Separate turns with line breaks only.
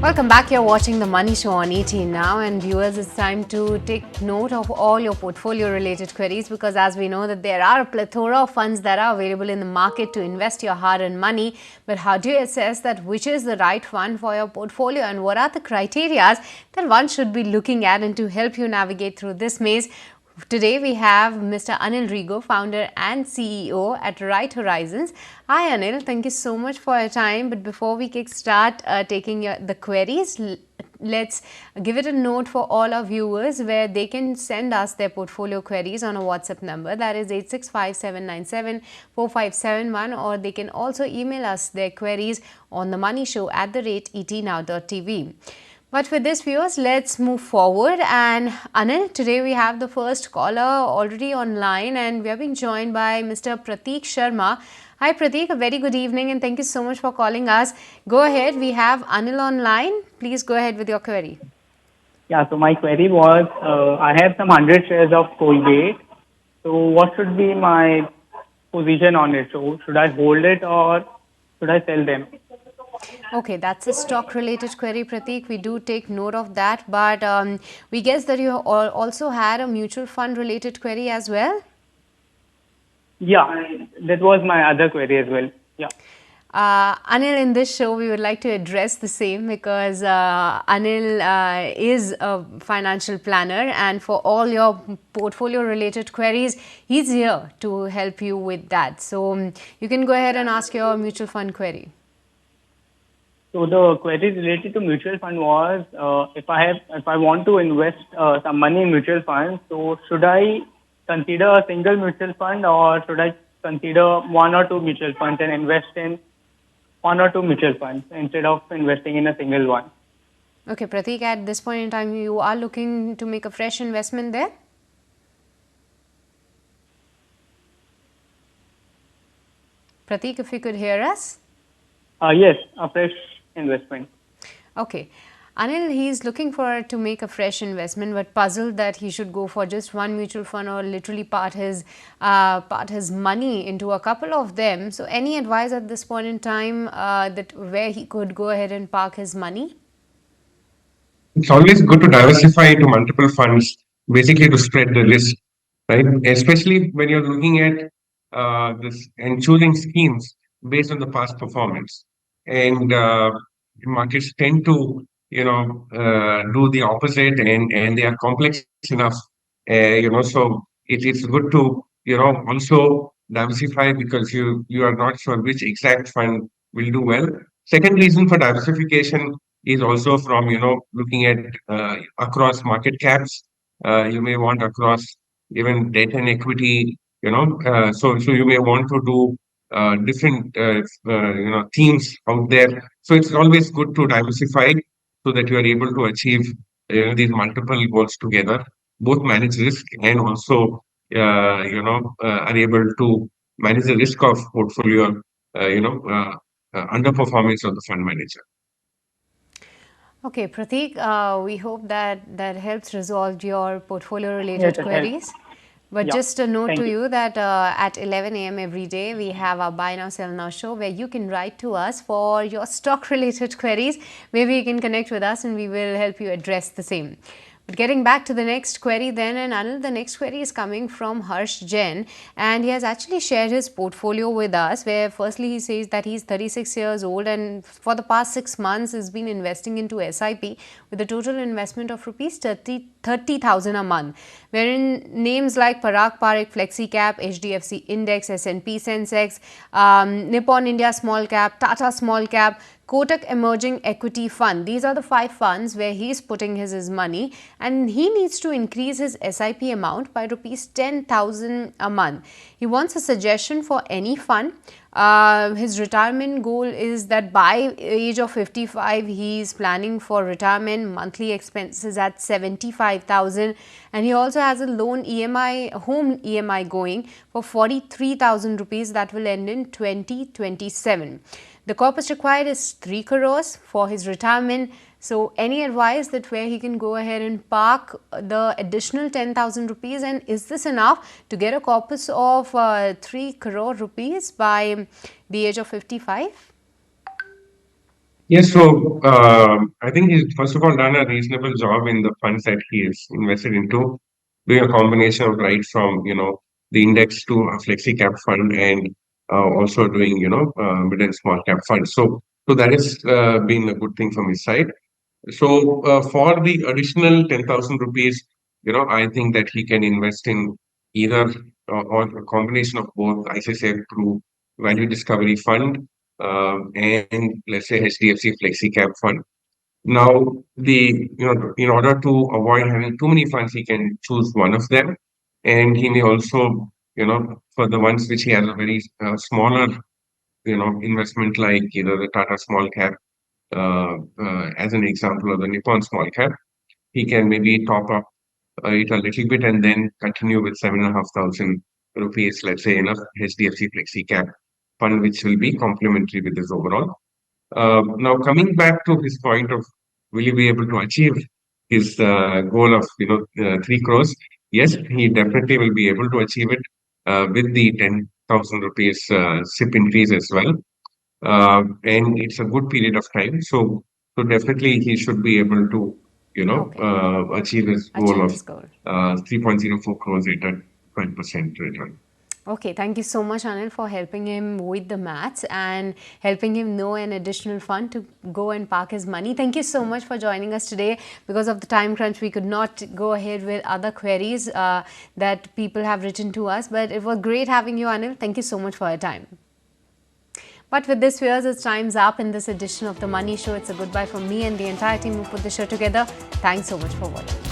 Welcome back. You're watching The Money Show on 18 now, and viewers, it's time to take note of all your portfolio related queries, because as we know that there are a plethora of funds that are available in the market to invest your hard-earned money. But how do you assess that which is the right fund for your portfolio, and what are the criteria that one should be looking at? And to help you navigate through this maze, today we have Mr. Anil Rego, founder and CEO at Right Horizons. Hi Anil, thank you so much for your time. But before we kickstart taking the queries, let's give it a note for all our viewers where they can send us their portfolio queries on a WhatsApp number, that is 8657974571, or they can also email us their queries on themoneyshow@etnow.tv. But with this, viewers, let's move forward. And Anil, today we have the first caller already online, and we are being joined by Mr. Prateek Sharma. Hi Prateek, a very good evening and thank you so much for calling us. Go ahead, we have Anil online. Please go ahead with your query.
Yeah, so my query was, I have some 100 shares of Colgate. So what should be my position on it? So should I hold it or should I sell them?
Okay, that's a stock related query, Prateek. We do take note of that, but we guess that you also had a mutual fund related query as well.
Yeah, that was my other query as well. Yeah.
Anil, in this show, we would like to address the same, because Anil is a financial planner, and for all your portfolio related queries, he's here to help you with that. So you can go ahead and ask your mutual fund query.
So the query related to mutual fund was, if I want to invest some money in mutual funds, so should I consider a single mutual fund or should I consider one or two mutual funds and invest in one or two mutual funds instead of investing in a single one?
Okay, Prateek, at this point in time, you are looking to make a fresh investment there? Prateek, if you could hear us?
Yes, a fresh investment.
Okay. Anil, he's looking for to make a fresh investment, but puzzled that he should go for just one mutual fund or literally part his money into a couple of them. So, any advice at this point in time that where he could go ahead and park his money?
It's always good to diversify into multiple funds, basically to spread the risk, right? Especially when you're looking at this and choosing schemes based on the past performance. And markets tend to, do the opposite, and they are complex enough, so it's good to, also diversify because you are not sure which exact fund will do well. Second reason for diversification is also from looking at across market caps. You may want across even debt and equity. So you may want to do different themes out there. So it's always good to diversify so that you are able to achieve these multiple goals together. Both manage risk and also are able to manage the risk of portfolio. Underperformance of the fund manager.
Okay, Prateek, we hope that helps resolve your portfolio
Yes,
related
it helps.
queries. But
Yeah.
just a note
Thank
to
you.
you that at 11 a.m. every day, we have our Buy Now, Sell Now show where you can write to us for your stock related queries. Maybe you can connect with us and we will help you address the same. But getting back to the next query then, and Anil, the next query is coming from Harsh Jain, and he has actually shared his portfolio with us, where firstly he says that he's 36 years old and for the past 6 months has been investing into SIP with a total investment of rupees 30,000 a month, wherein names like Parag Parekh Flexi Cap, HDFC Index, S&P Sensex, Nippon India Small Cap, Tata Small Cap, Kotak Emerging Equity Fund. These are the 5 funds where he is putting his money, and he needs to increase his SIP amount by rupees 10,000 a month. He wants a suggestion for any fund. His retirement goal is that by age of 55 he is planning for retirement, monthly expenses at 75,000, and he also has a loan home EMI going for 43,000 rupees that will end in 2027. The corpus required is 3 crores for his retirement. So any advice that where he can go ahead and park the additional 10,000 rupees, and is this enough to get a corpus of 3 crore rupees by the age of 55?
Yes, so I think he's first of all done a reasonable job in the funds that he is invested into, doing a combination of right from the index to a flexi cap fund and also doing mid and small cap funds. So that has been a good thing from his side. So for the additional 10,000 rupees, I think that he can invest in either or a combination of both ICICI through Value Discovery Fund and let's say HDFC Flexi Cap Fund. Now, in order to avoid having too many funds, he can choose one of them, and he may also, for the ones which he has a very smaller, investment like either the Tata Small Cap as an example, of the Nippon small cap, he can maybe top up it a little bit and then continue with 7,500 rupees, let's say, in a HDFC Flexi Cap fund, which will be complementary with his overall. Now, coming back to his point of will he be able to achieve his goal of 3 crores? Yes, he definitely will be able to achieve it with the 10,000 rupees SIP increase as well, and it's a good period of time. So definitely he should be able to,
Okay.
achieve his goal
Achieve
of
his goal.
3.04 crores at a 12% return.
Okay, thank you so much, Anil, for helping him with the maths and helping him know an additional fund to go and park his money. Thank you so much for joining us today. Because of the time crunch, we could not go ahead with other queries that people have written to us, but it was great having you, Anil. Thank you so much for your time. But with this, viewers, it's time's up in this edition of The Money Show. It's a goodbye from me and the entire team who put the show together. Thanks so much for watching.